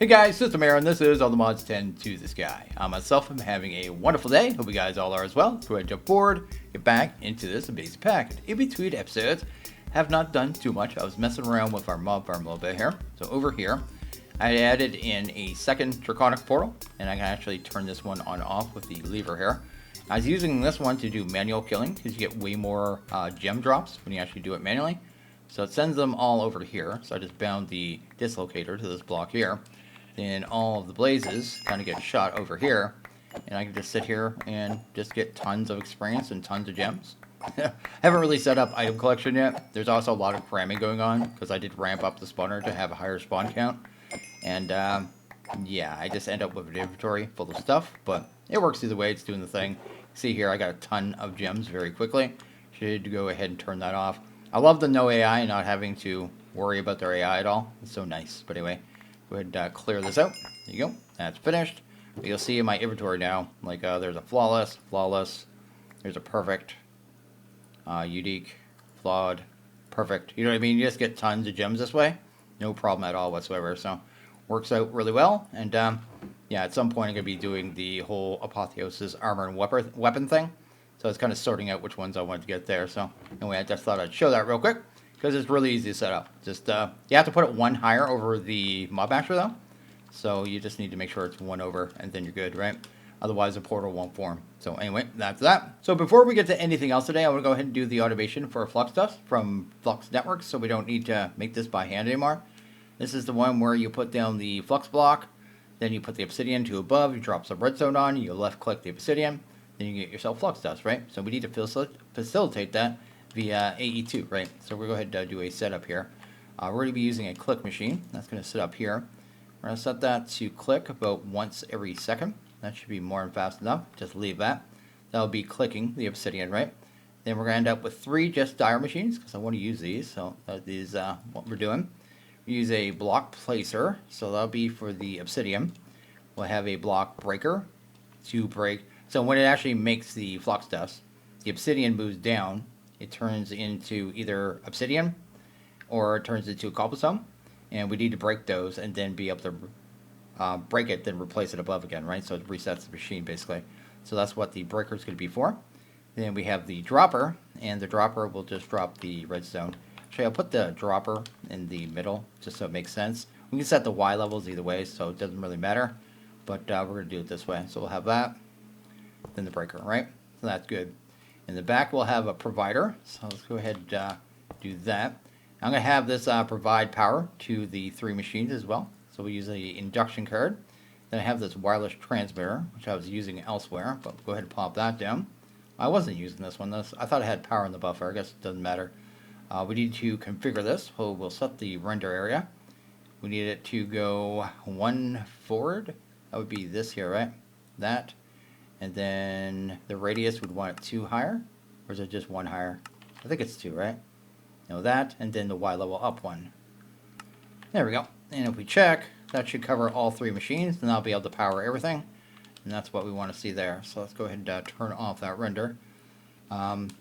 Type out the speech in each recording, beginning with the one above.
Hey guys, System and this is All the Mods 10 to the Sky. I myself am having a wonderful day. Hope you guys all are as well. Let's go ahead and jump forward, get back into this amazing pack. In between episodes, have not done too much. I was messing around with our mob farm a little bit here. So over here, I added in a second Draconic portal, and I can actually turn this one on off with the lever here. I was using this one to do manual killing because you get way more gem drops when you actually do it manually. So it sends them all over here. So I just bound the dislocator to this block here. Then all of the blazes kind of get shot over here, and I can just sit here and just get tons of experience and tons of gems. Haven't really set up item collection yet. There's also a lot of cramming going on because I did ramp up the spawner to have a higher spawn count. And yeah, I just end up with an inventory full of stuff, but it works either way. It's doing the thing. See here, I got a ton of gems very quickly. Should go ahead and turn that off. I love the no AI, not having to worry about their AI at all. It's so nice. But anyway, go ahead and clear this out. There you go. That's finished. But you'll see in my inventory now, like there's a flawless, there's a perfect, unique, flawed, perfect. You know what I mean? You just get tons of gems this way. No problem at all whatsoever. So works out really well. And yeah, at some point I'm going to be doing the whole Apotheosis armor and weapon thing. So it's kind of sorting out which ones I want to get there. So anyway, I just thought I'd show that real quick because it's really easy to set up. Just you have to put it one higher over the mob masher though. So you just need to make sure it's one over and then you're good, right? Otherwise the portal won't form. So anyway, that's that. So before we get to anything else today, I want to go ahead and do the automation for Flux dust from Flux Networks, so we don't need to make this by hand anymore. This is the one where you put down the Flux block, then you put the obsidian to above, you drop some redstone on, you left click the obsidian, then you get yourself Flux dust, right? So we need to facilitate that via AE2, right? So we'll go ahead and do a setup here. We're going to be using a click machine. That's going to sit up here. We're going to set that to click about once every second. That should be more than fast enough. Just leave that. That'll be clicking the obsidian, right? Then we're going to end up with 3 just dire machines because I want to use these. So that is what we're doing. We use a block placer. So that'll be for the obsidian. We'll have a block breaker to break. So when it actually makes the flux dust, the obsidian moves down. It turns into either obsidian or it turns into a cobblestone. And we need to break those and then be able to break it, then replace it above again, right? So it resets the machine basically. So that's what the breaker is going to be for. Then we have the dropper, and the dropper will just drop the redstone. Actually, I'll put the dropper in the middle just so it makes sense. We can set the Y levels either way, so it doesn't really matter. But we're going to do it this way. So we'll have that, then the breaker, right? So that's good. In the back, we'll have a provider. So let's go ahead and do that. I'm going to have this provide power to the 3 machines as well. So we use the induction card. Then I have this wireless transmitter, which I was using elsewhere, but go ahead and pop that down. I wasn't using this one. I thought it had power in the buffer. I guess it doesn't matter. We need to configure this. So we'll set the render area. We need it to go 1 forward. That would be this here, right? That. And then the radius would want it 2 higher. Or is it just 1 higher? I think it's 2, right? No, that. And then the Y level up 1. There we go. And if we check, that should cover all 3 machines, and I'll be able to power everything. And that's what we want to see there. So let's go ahead and turn off that render.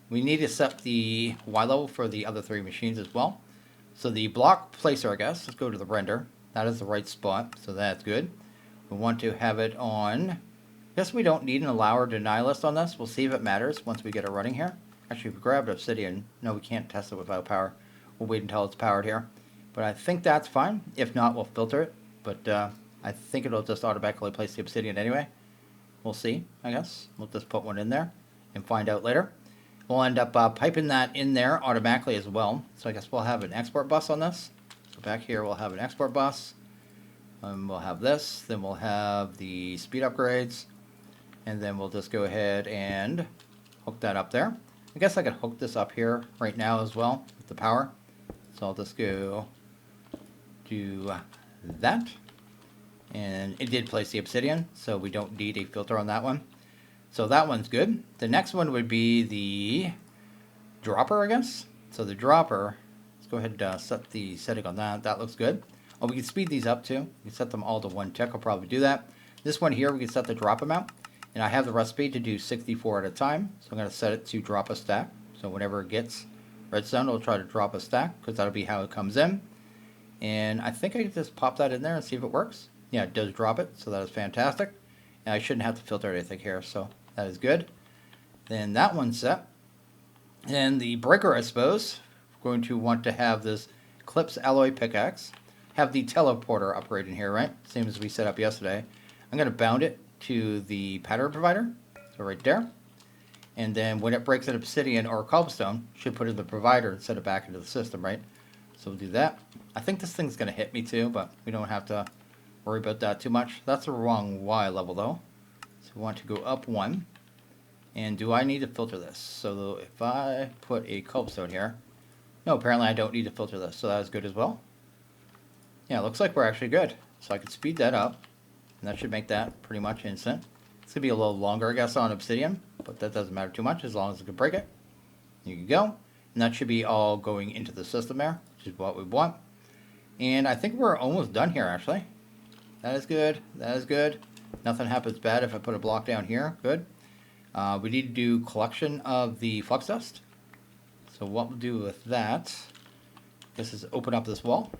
We need to set the Y level for the other 3 machines as well. So the block placer, I guess, let's go to the render. That is the right spot, so that's good. We want to have it on. I guess we don't need an allow or deny list on this. We'll see if it matters once we get it running here. Actually, if we grab obsidian, no, we can't test it without power. We'll wait until it's powered here. But I think that's fine. If not, we'll filter it. But I think it'll just automatically place the obsidian anyway. We'll see, I guess. We'll just put one in there and find out later. We'll end up piping that in there automatically as well. So I guess we'll have an export bus on this. So back here we'll have an export bus. We'll have this. Then we'll have the speed upgrades. And then we'll just go ahead and hook that up there. I guess I could hook this up here right now as well with the power. So I'll just go do that. And it did place the obsidian, so we don't need a filter on that one. So that one's good. The next one would be the dropper, I guess. So the dropper, let's go ahead and set the setting on that. That looks good. Oh, we can speed these up too. We can set them all to 1 tick. I'll probably do that. This one here, we can set the drop amount. And I have the recipe to do 64 at a time. So I'm going to set it to drop a stack. So whenever it gets redstone, it'll try to drop a stack because that'll be how it comes in. And I think I can just pop that in there and see if it works. Yeah, yeah, it does drop it, so that is fantastic. And I shouldn't have to filter anything here, so that is good. Then that one's set. And the breaker, I suppose, going to want to have this Clips alloy pickaxe, have the teleporter upgrade in here, right? Same as we set up yesterday. I'm going to bound it to the pattern provider, so right there. And then when it breaks an obsidian or a cobblestone, should put it in the provider and set it back into the system, right? So we'll do that. I think this thing's going to hit me too, but we don't have to worry about that too much. That's the wrong Y level though. So we want to go up 1. And do I need to filter this? So if I put a cobblestone here, no, apparently I don't need to filter this, so that is good as well. Yeah, it looks like we're actually good. So I can speed that up, and that should make that pretty much instant. It's going to be a little longer, I guess, on obsidian, but that doesn't matter too much as long as it can break it. You can go. And that should be all going into the system there, which is what we want. And I think we're almost done here, actually. That is good. That is good. Nothing happens bad if I put a block down here. Good. We need to do collection of the flux dust. So what we'll do with that, this is open up this wall.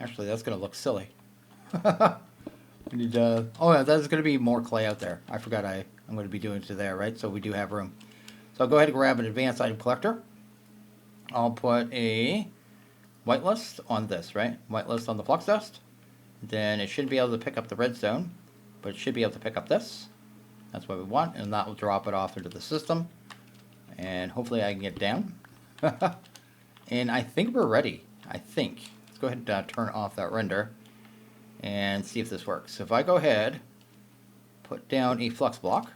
Actually, that's going to look silly. We need to, oh yeah, there's going to be more clay out there. I forgot I'm going to be doing it to there, right? So we do have room. So I'll go ahead and grab an advanced item collector. I'll put a whitelist on this, right? Whitelist on the flux dust. Then it shouldn't be able to pick up the redstone, but it should be able to pick up this. That's what we want, and that will drop it off into the system. And hopefully I can get down. And I think we're ready. I think. Let's go ahead and turn off that render and see if this works. So if I go ahead, put down a flux block,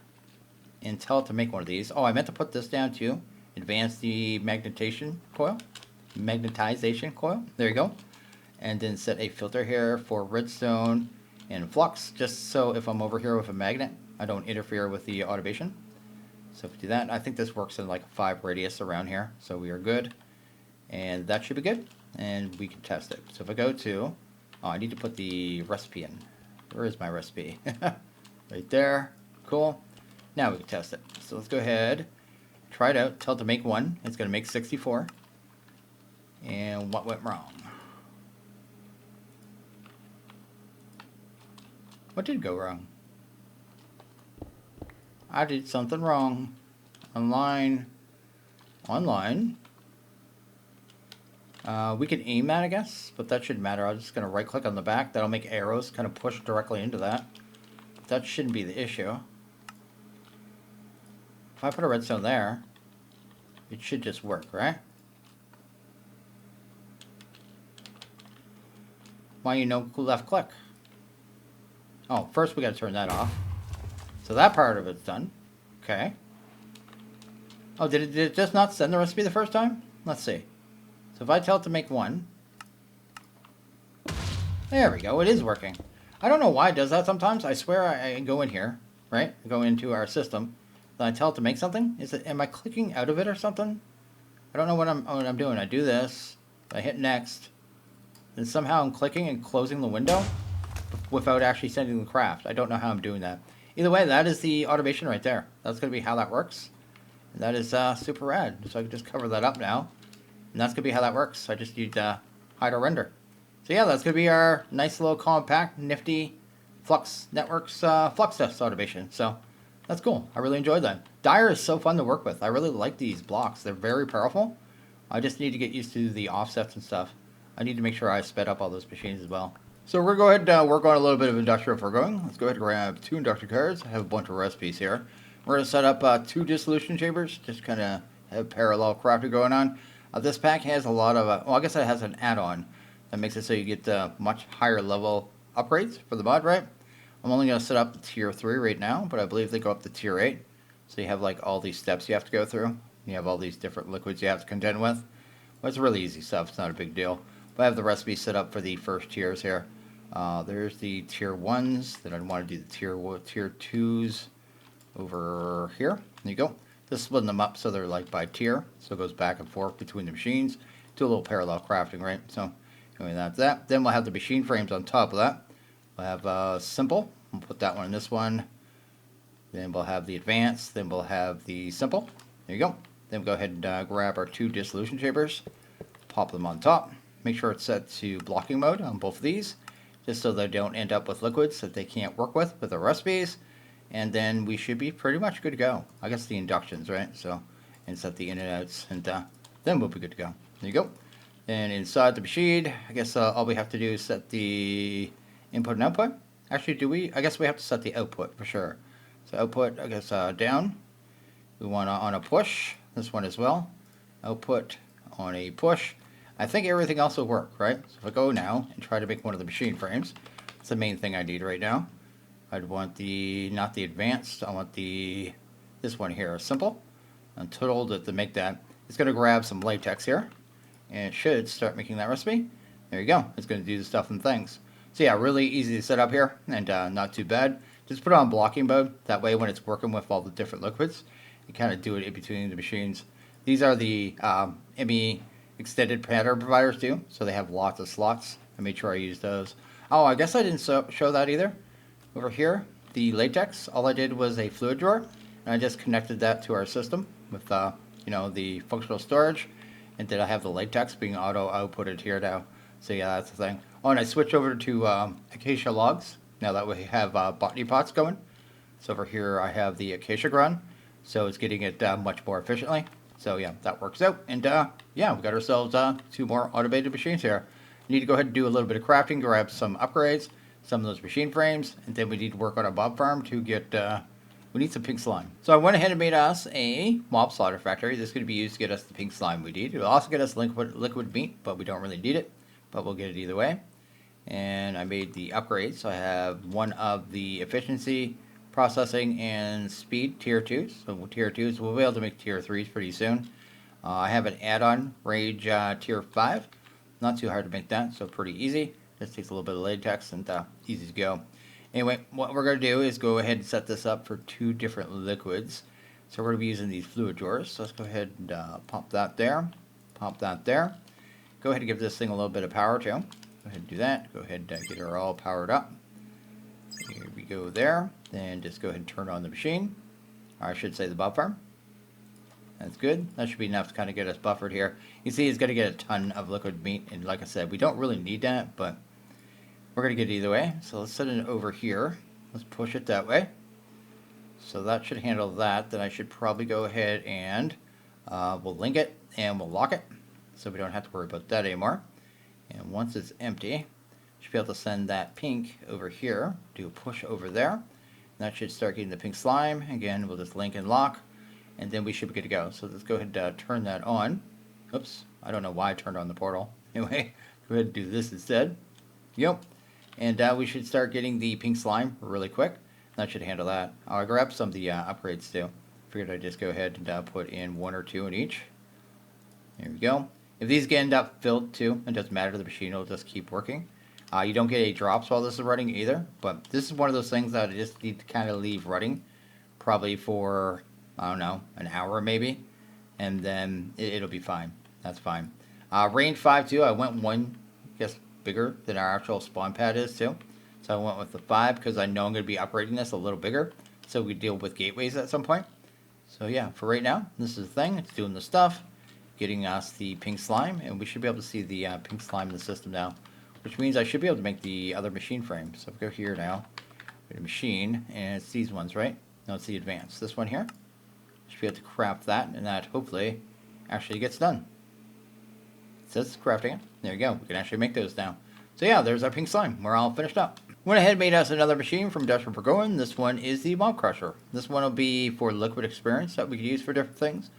and tell it to make one of these. Oh, I meant to put this down too. Advance the magnetization coil. There you go. And then set a filter here for redstone and flux, just so if I'm over here with a magnet, I don't interfere with the automation. So if we do that, I think this works in like a 5 radius around here, so we are good. And that should be good, and we can test it. So if I go to, oh, I need to put the recipe in. Where is my recipe? Right there. Cool. Now we can test it. So let's go ahead, try it out, tell it to make 1. It's going to make 64. And what went wrong? What did go wrong? I did something wrong. Online. We can aim that, I guess, but that shouldn't matter. I'm just going to right click on the back. That'll make arrows kind of push directly into that. That shouldn't be the issue. If I put a redstone there, it should just work, right? Why you no left click? Oh, first we got to turn that off. So that part of it's done. Okay. Oh, did it just not send the recipe the first time? Let's see. So if I tell it to make 1. There we go. It is working. I don't know why it does that sometimes. I swear I go in here, right? I go into our system. Then I tell it to make something. Am I clicking out of it or something? I don't know what I'm doing. I do this. I hit next. Then somehow I'm clicking and closing the window without actually sending the craft. I don't know how I'm doing that. Either way, that is the automation right there. That's going to be how that works. And that is super rad. So I can just cover that up now. And that's going to be how that works. I just need to hide our render. So yeah, that's going to be our nice little compact, nifty Flux Networks flux dust automation. So that's cool. I really enjoyed that. Dire is so fun to work with. I really like these blocks. They're very powerful. I just need to get used to the offsets and stuff. I need to make sure I sped up all those machines as well. So we're going to go ahead and work on a little bit of industrial before going. Let's go ahead and grab 2 induction cards. I have a bunch of recipes here. We're going to set up 2 dissolution chambers, just kind of have parallel crafting going on. This pack has a lot of, well, I guess it has an add-on that makes it so you get much higher level upgrades for the mod, right? I'm only going to set up tier 3 right now, but I believe they go up to tier 8. So you have like all these steps you have to go through. You have all these different liquids you have to contend with. Well, it's really easy stuff. It's not a big deal. But I have the recipe set up for the first tiers here. There's the tier 1s. Then I want to do the tier 2s over here. There you go. Just splitting them up so they're like by tier. So it goes back and forth between the machines. Do a little parallel crafting, right? So anyway, that's that. Then we'll have the machine frames on top of that. We'll have simple. We'll put that one in this one. Then we'll have the advanced. Then we'll have the simple. There you go. Then we'll go ahead and grab our 2 dissolution chambers. Pop them on top. make sure it's set to blocking mode on both of these, just so they don't end up with liquids that they can't work with the recipes. And then we should be pretty much good to go. I guess the inductions, right? So, and set the in and outs, and then we'll be good to go. There you go. And inside the machine, I guess all we have to do is set the input and output. Actually, do we? I guess we have to set the output for sure. So output, I guess, down. We want on a push, this one as well. Output on a push. I think everything else will work, right? So if I go now and try to make one of the machine frames, that's the main thing I need right now. I'd want the, not the advanced, I want this one here, simple. I'm told that to make that, it's going to grab some latex here, and it should start making that recipe. There you go. It's going to do the stuff and things. So yeah, really easy to set up here, and not too bad. Just put it on blocking mode. That way when it's working with all the different liquids, you kind of do it in between the machines. These are the ME extended pattern providers too, so they have lots of slots. I made sure I used those. Oh, I guess I didn't show that either. Over here, the latex, all I did was a fluid drawer, and I just connected that to our system with you know, the functional storage, and then I have the latex being auto outputted here now. So yeah, that's the thing. Oh, and I switched over to Acacia logs. Now that we have botany pots going. So over here I have the Acacia grunt, so it's getting it much more efficiently. So yeah, that works out. And yeah, we got ourselves 2 more automated machines here. We need to go ahead and do a little bit of crafting, grab some upgrades, some of those machine frames, and then we need to work on a mob farm to get, we need some pink slime. So I went ahead and made us a mob slaughter factory. This is going to be used to get us the pink slime we need. It'll also get us liquid meat, but we don't really need it, but we'll get it either way. And I made the upgrades, so I have one of the efficiency, processing, and speed tier 2s. So tier 2s, we'll be able to make tier 3s pretty soon. I have an add-on rage tier 5. Not too hard to make that, so pretty easy. Just takes a little bit of latex and easy to go. Anyway, what we're going to do is go ahead and set this up for 2 different liquids. So we're going to be using these fluid drawers. So let's go ahead and pop that there. Pop that there. Go ahead and give this thing a little bit of power too. Go ahead and do that. Go ahead and get her all powered up. Here we go there. Then just go ahead and turn on the machine. Or I should say the buffer. That's good. That should be enough to kind of get us buffered here. You see it's going to get a ton of liquid meat. And like I said, we don't really need that, but we're going to get it either way. So let's set it over here. Let's push it that way. So that should handle that. Then I should probably go ahead and we'll link it and we'll lock it. So we don't have to worry about that anymore. And once it's empty, should be able to send that pink over here, do a push over there. That should start getting the pink slime. Again, we'll just link and lock, and then we should be good to go. So let's go ahead and turn that on. Oops, I don't know why I turned on the portal. Anyway, go ahead and do this instead. Yep. And we should start getting the pink slime really quick. That should handle that. I'll grab some of the upgrades too. Figured I'd just go ahead and put in 1 or 2 in each. There we go. If these end up filled too, it doesn't matter, the machine will just keep working. You don't get any drops while this is running either, but this is one of those things that I just need to kind of leave running, probably for, I don't know, an hour maybe, and then it'll be fine. That's fine. Range 5 too, I went 1, I guess, bigger than our actual spawn pad is too. So I went with the 5 because I know I'm going to be upgrading this a little bigger, so we deal with gateways at some point. So yeah, for right now, this is the thing. It's doing the stuff, getting us the pink slime, and we should be able to see the pink slime in the system now, which means I should be able to make the other machine frame. So I'll go here now, go to machine, and it's these ones, right? No, it's the advanced. This one here. Should be able to craft that, and that hopefully actually gets done. It says crafting it. There you go. We can actually make those now. So yeah, there's our pink slime. We're all finished up. Went ahead and made us another machine from Desperate for Going. This one is the Mob Crusher. This one will be for liquid experience that we can use for different things.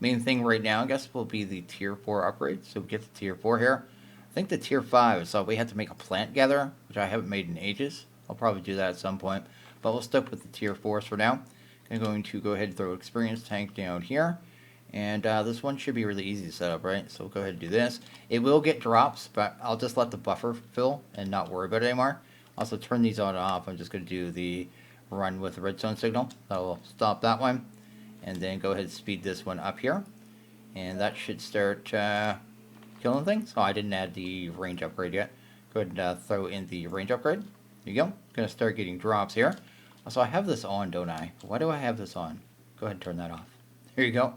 Main thing right now, I guess, will be the tier 4 upgrade. So we get to tier 4 here. I think the tier 5, so we had to make a plant gatherer, which I haven't made in ages. I'll probably do that at some point. But we'll stick with the tier 4s for now. I'm going to go ahead and throw experience tank down here. And this one should be really easy to set up, right? So we'll go ahead and do this. It will get drops, but I'll just let the buffer fill and not worry about it anymore. Also turn these on and off. I'm just going to do the run with the redstone signal. That'll stop that one. And then go ahead and speed this one up here. And that should start killing things. Oh, I didn't add the range upgrade yet. Go ahead and throw in the range upgrade. There you go. Going to start getting drops here. So I have this on, don't I? Why do I have this on? Go ahead and turn that off. There you go.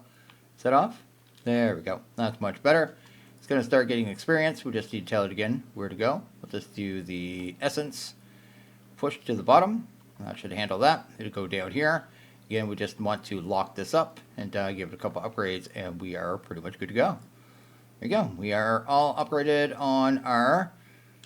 Is that off? There we go. That's much better. It's going to start getting experience. We just need to tell it again where to go. We'll just do the essence, push to the bottom. That should handle that. It'll go down here. Again, we just want to lock this up and give it a couple upgrades, and we are pretty much good to go. There you go. We are all upgraded on our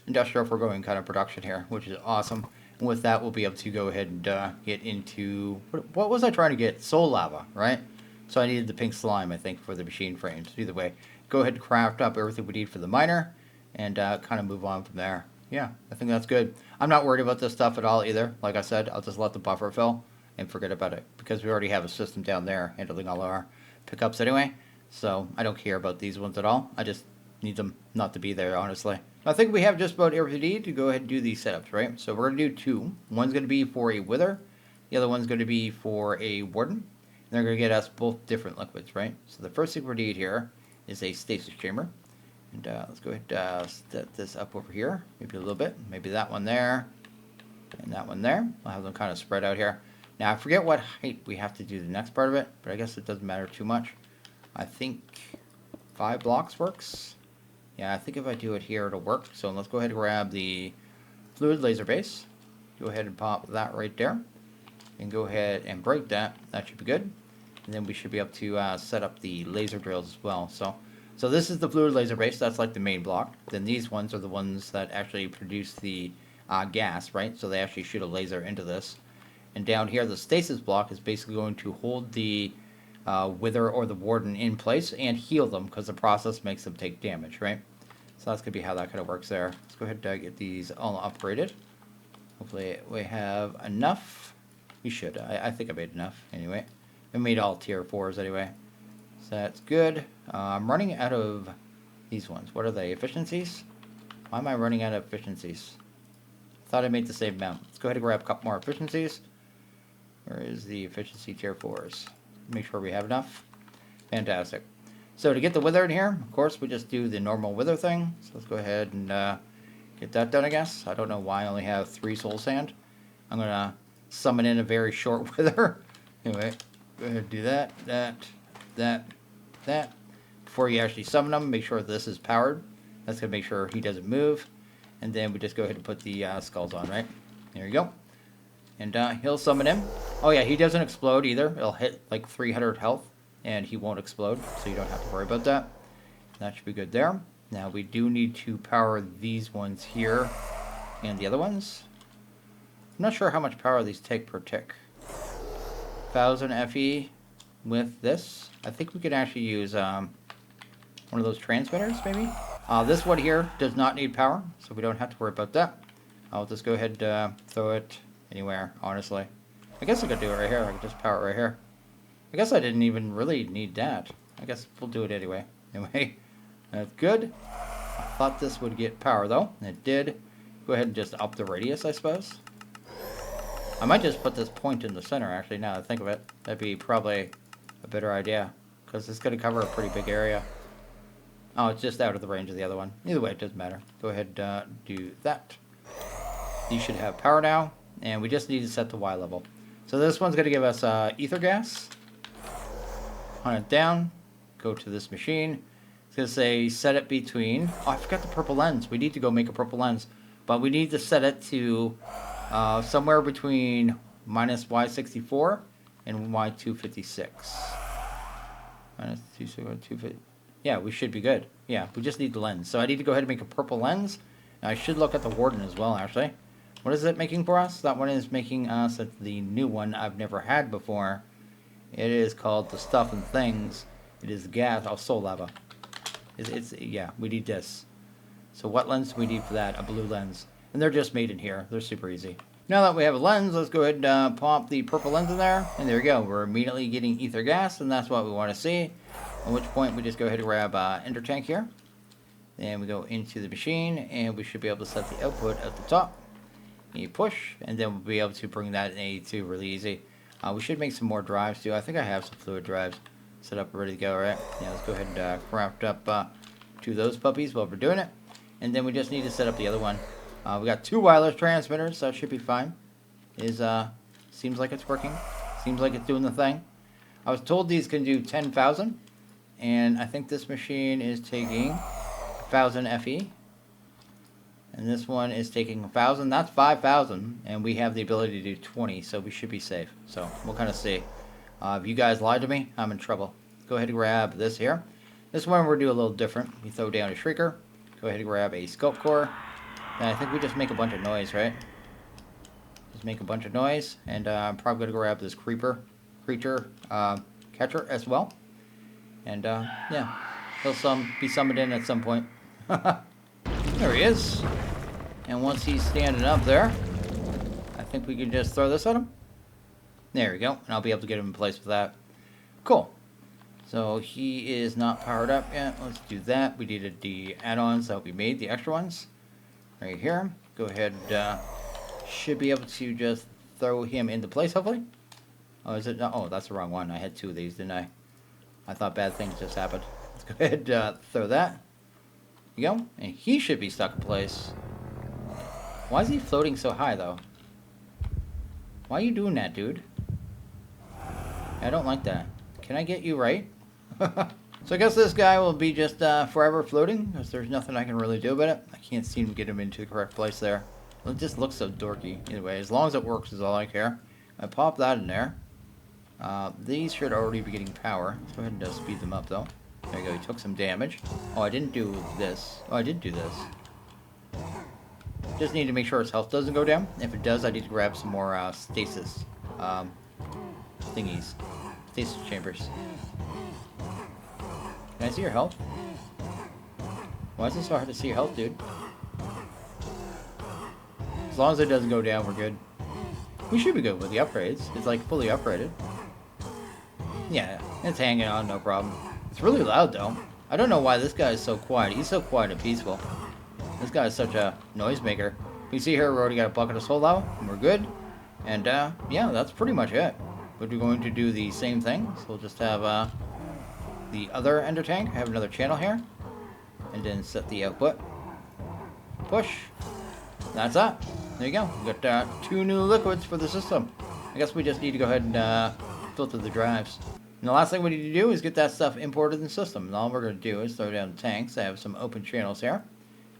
industrial foregoing kind of production here, which is awesome. And with that, we'll be able to go ahead and get into... What was I trying to get? Soul lava, right? So I needed the pink slime, I think, for the machine frames. Either way, go ahead and craft up everything we need for the miner and kind of move on from there. Yeah, I think that's good. I'm not worried about this stuff at all either. Like I said, I'll just let the buffer fill and forget about it because we already have a system down there handling all our pickups anyway. So I don't care about these ones at all. I just need them not to be there, honestly. I think we have just about everything we need to go ahead and do these setups, right? So we're going to do two. One's going to be for a wither. The other one's going to be for a warden. They're going to get us both different liquids, right? So the first thing we need here is a stasis chamber. And let's go ahead and set this up over here. Maybe a little bit. Maybe that one there. And that one there. I'll have them kind of spread out here. Now, I forget what height we have to do the next part of it. But I guess it doesn't matter too much. I think 5 blocks works. Yeah, I think if I do it here, it'll work. So let's go ahead and grab the fluid laser base. Go ahead and pop that right there. And go ahead and break that. That should be good. And then we should be able to set up the laser drills as well. So this is the fluid laser base. That's like the main block. Then these ones are the ones that actually produce the gas, right? So they actually shoot a laser into this. And down here, the stasis block is basically going to hold the wither or the warden in place and heal them because the process makes them take damage, right? So that's going to be how that kind of works there. Let's go ahead and get these all upgraded. Hopefully we have enough. We should. I think I made enough anyway. I made all tier 4s anyway. So that's good. I'm running out of these ones. What are they? Efficiencies? Why am I running out of efficiencies? Thought I made the same amount. Let's go ahead and grab a couple more efficiencies. Where is the efficiency tier 4s? Make sure we have enough. Fantastic. So to get the wither in here, of course, we just do the normal wither thing. So let's go ahead and get that done, I guess. I don't know why I only have 3 soul sand. I'm going to summon in a very short wither. Anyway, go ahead and do that, that. Before you actually summon him, make sure this is powered. That's going to make sure he doesn't move. And then we just go ahead and put the skulls on, right? There you go. And he'll summon him. Oh yeah, he doesn't explode either. It'll hit like 300 health, and he won't explode, so you don't have to worry about that. That should be good there. Now we do need to power these ones here, and the other ones. I'm not sure how much power these take per tick. 1000 FE with this. I think we could actually use one of those transmitters, maybe. This one here does not need power, so we don't have to worry about that. I'll just go ahead and throw it anywhere, honestly. I guess I could do it right here. I could just power it right here. I guess I didn't even really need that. I guess we'll do it anyway. Anyway, that's good. I thought this would get power, though. It did. Go ahead and just up the radius, I suppose. I might just put this point in the center, actually, now that I think of it. That'd be probably a better idea, because it's going to cover a pretty big area. Oh, it's just out of the range of the other one. Either way, it doesn't matter. Go ahead and do that. These should have power now, and we just need to set the Y level. So this one's going to give us ether gas. Hunt it down. Go to this machine. It's going to say set it between... Oh, I forgot the purple lens. We need to go make a purple lens. But we need to set it to somewhere between minus Y64 and Y256. Minus 250. Yeah, we should be good. Yeah, we just need the lens. So I need to go ahead and make a purple lens. I should look at the warden as well, actually. What is it making for us? That one is making us the new one I've never had before. It is called the Stuff and Things. It is gas. Oh, soul lava. Yeah, we need this. So what lens do we need for that? A blue lens. And they're just made in here. They're super easy. Now that we have a lens, let's go ahead and pop the purple lens in there. And there we go. We're immediately getting ether gas, and that's what we want to see. At which point we just go ahead and grab ender tank here. And we go into the machine, and we should be able to set the output at the top. And you push, and then we'll be able to bring that in A2 really easy. We should make some more drives too. I think I have some fluid drives set up ready to go, right? Yeah, let's go ahead and craft up 2 of those puppies while we're doing it. And then we just need to set up the other one. We got 2 wireless transmitters, so that should be fine. Seems like it's working. Seems like it's doing the thing. I was told these can do 10,000. and I think this machine is taking 1,000 FE. And this one is taking 1,000. That's 5,000. And we have the ability to do 20, so we should be safe. So we'll kind of see. If you guys lied to me, I'm in trouble. Go ahead and grab this here. This one we'll do a little different. We throw down a Shrieker. Go ahead and grab a Sculpt Core. And I think we just make a bunch of noise, right? Just make a bunch of noise. And I'm probably going to grab this creature catcher as well. And yeah, he'll be summoned in at some point. There he is. And once he's standing up there, I think we can just throw this at him. There we go. And I'll be able to get him in place with that. Cool. So he is not powered up yet. Let's do that. We needed the add-ons that we made, the extra ones. Right here. Go ahead. Should be able to just throw him into place, hopefully. Oh, is it? Oh, that's the wrong one. I had 2 of these, didn't I? I thought bad things just happened. Let's go ahead throw that. There you go. And he should be stuck in place. Why is he floating so high, though? Why are you doing that, dude? I don't like that. Can I get you right? So I guess this guy will be just forever floating, because there's nothing I can really do about it. I can't seem to get him into the correct place there. It just looks so dorky. Anyway, as long as it works is all I care. I pop that in there. These should already be getting power. Let's go ahead and speed them up, though. There you go, he took some damage. Oh, I didn't do this. Oh, I did do this. Just need to make sure his health doesn't go down. If it does, I need to grab some more stasis thingies. Stasis chambers. Can I see your health? Why is it so hard to see your health, dude? As long as it doesn't go down, we're good. We should be good with the upgrades. It's like fully upgraded. Yeah, it's hanging on, no problem. It's really loud, though. I don't know why this guy is so quiet. He's so quiet and peaceful. This guy is such a noisemaker. You see here, we already got a bucket of soul lava, and we're good. And, yeah, that's pretty much it. But we're going to do the same thing. So we'll just have, the other ender tank. Have another channel here. And then set the output. Push. That's that. There you go. We got 2 new liquids for the system. I guess we just need to go ahead and, filter the drives. And the last thing we need to do is get that stuff imported in the system. And all we're going to do is throw down the tanks. I have some open channels here.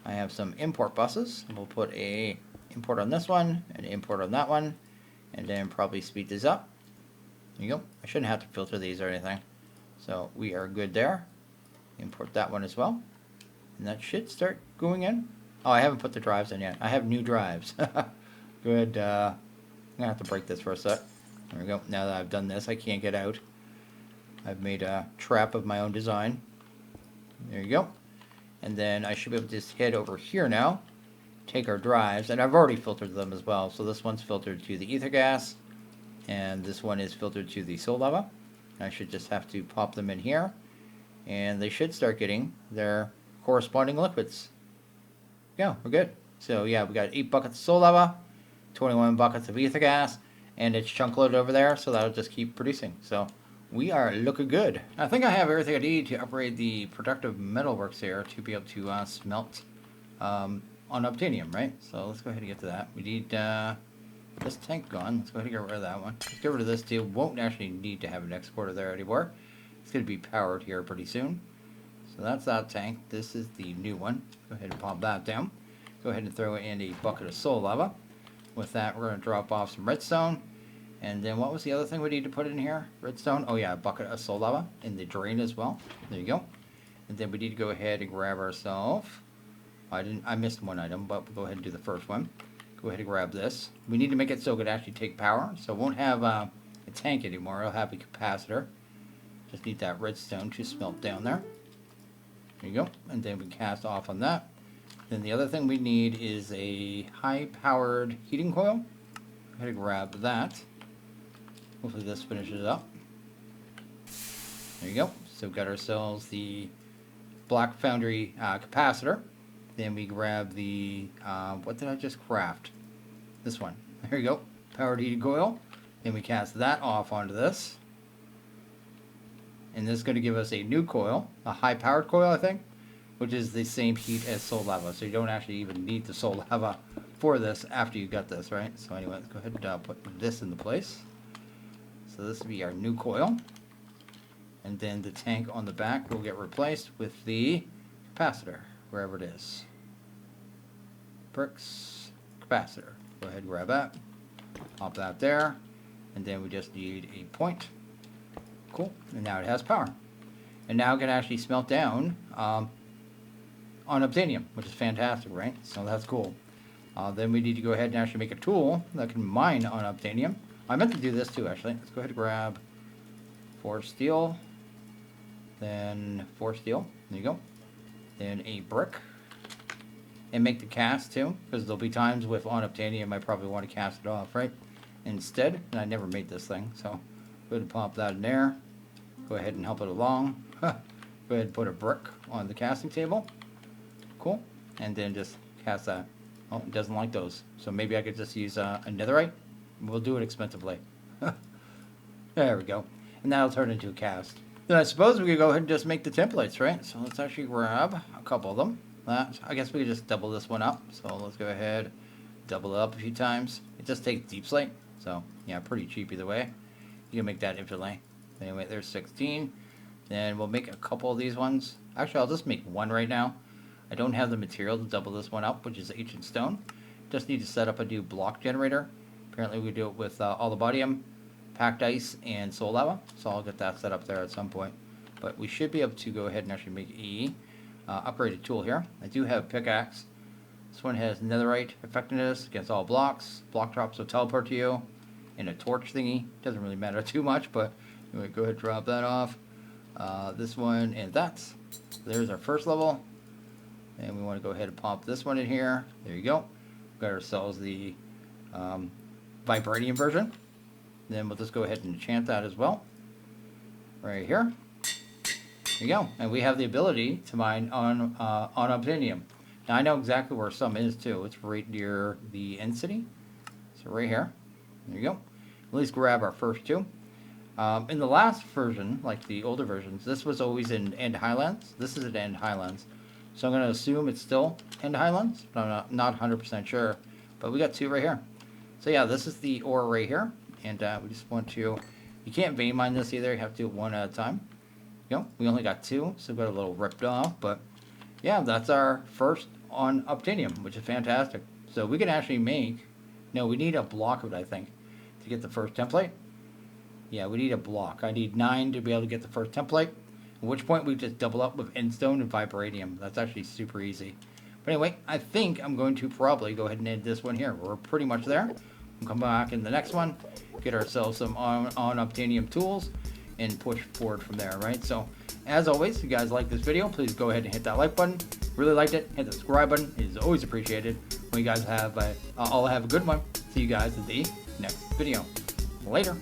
I have some import buses. We'll put a import on this one, and import on that one, and then probably speed this up. There you go. I shouldn't have to filter these or anything. So we are good there. Import that one as well. And that should start going in. Oh, I haven't put the drives in yet. I have new drives. Good. I'm going to have to break this for a sec. There we go. Now that I've done this, I can't get out. I've made a trap of my own design. There you go. And then I should be able to just head over here now. Take our drives. And I've already filtered them as well. So this one's filtered to the ether gas. And this one is filtered to the soul lava. I should just have to pop them in here. And they should start getting their corresponding liquids. Yeah, we're good. So yeah, we got 8 buckets of soul lava, 21 buckets of ether gas, and it's chunk loaded over there, so that'll just keep producing. So we are looking good. I think I have everything I need to upgrade the productive metalworks here to be able to smelt Unobtainium, right? So let's go ahead and get to that. We need this tank gone. Let's go ahead and get rid of that one. Let's get rid of this too. Won't actually need to have an exporter there anymore. It's going to be powered here pretty soon. So that's that tank. This is the new one. Go ahead and pop that down. Go ahead and throw in a bucket of soul lava. With that, we're going to drop off some redstone. And then what was the other thing we need to put in here? Redstone? Oh yeah, a bucket of soul lava in the drain as well. There you go. And then we need to go ahead and grab ourselves. I missed one item, but we'll go ahead and do the first one. Go ahead and grab this. We need to make it so it could actually take power. So it won't have a tank anymore. It'll have a capacitor. Just need that redstone to smelt down there. There you go. And then we cast off on that. Then the other thing we need is a high-powered heating coil. Go ahead and grab that. Hopefully this finishes up. There you go. So we've got ourselves the Black Foundry capacitor. Then we grab the, what did I just craft? This one. There you go. Powered heating coil. Then we cast that off onto this. And this is going to give us a new coil, a high-powered coil, I think, which is the same heat as soul lava. So you don't actually even need the soul lava for this after you got this, right? So anyway, let's go ahead and put this into place. So this will be our new coil. And then the tank on the back will get replaced with the capacitor, wherever it is. Bricks, capacitor. Go ahead and grab that. Pop that there. And then we just need a point. Cool. And now it has power. And now it can actually smelt down Unobtainium, which is fantastic, right? So that's cool. Then we need to go ahead and actually make a tool that can mine Unobtainium. I meant to do this too, actually. Let's go ahead and grab forged steel. Then forged steel. There you go. Then a brick. And make the cast too, because there'll be times with Unobtainium I probably want to cast it off, right? Instead, and I never made this thing, so go ahead and pop that in there. Go ahead and help it along. Go ahead and put a brick on the casting table. Cool. And then just cast that. Oh, it doesn't like those. So maybe I could just use a netherite. We'll do it expensively. There we go. And that'll turn into a cast. Then I suppose we could go ahead and just make the templates, right? So let's actually grab a couple of them. I guess we could just double this one up. So let's go ahead, double it up a few times. It just takes deep slate. So yeah, pretty cheap either way. You can make that infinitely. Anyway, there's 16. Then we'll make a couple of these ones. Actually, I'll just make one right now. I don't have the material to double this one up, which is ancient stone. Just need to set up a new block generator. Apparently we do it with Unobtainium, packed ice, and soul lava. So I'll get that set up there at some point. But we should be able to go ahead and actually make a upgraded tool here. I do have pickaxe. This one has netherite effectiveness against all blocks. Block drops will teleport to you. And a torch thingy. Doesn't really matter too much, but anyway, go ahead and drop that off. This one and that's. There's our first level. And we want to go ahead and pop this one in here. There you go. Got ourselves the vibranium version. Then we'll just go ahead and enchant that as well. Right here. There you go. And we have the ability to mine on Unobtainium. Now I know exactly where some is too. It's right near the end city. So right here. There you go. At least grab our first two. In the last version, like the older versions, this was always in End Highlands. This is at End Highlands. So I'm going to assume it's still End Highlands. But I'm not 100% sure. But we got two right here. So yeah, this is the ore right here. And we just want to... You can't vein mine this either. You have to do it one at a time. You know, we only got two. So we got a little ripped off. But yeah, that's our first on Unobtainium, which is fantastic. So we can actually make... No, we need a block of it, I think, to get the first template. Yeah, we need a block. I need 9 to be able to get the first template. At which point we just double up with endstone and vibranium. That's actually super easy. But anyway, I think I'm going to probably go ahead and end this one here. We're pretty much there. We'll come back in the next one, get ourselves some Unobtainium tools, and push forward from there, right? So, as always, if you guys like this video, please go ahead and hit that like button. Really liked it, hit the subscribe button. It is always appreciated. When you guys have all have a good one. See you guys in the next video. Later.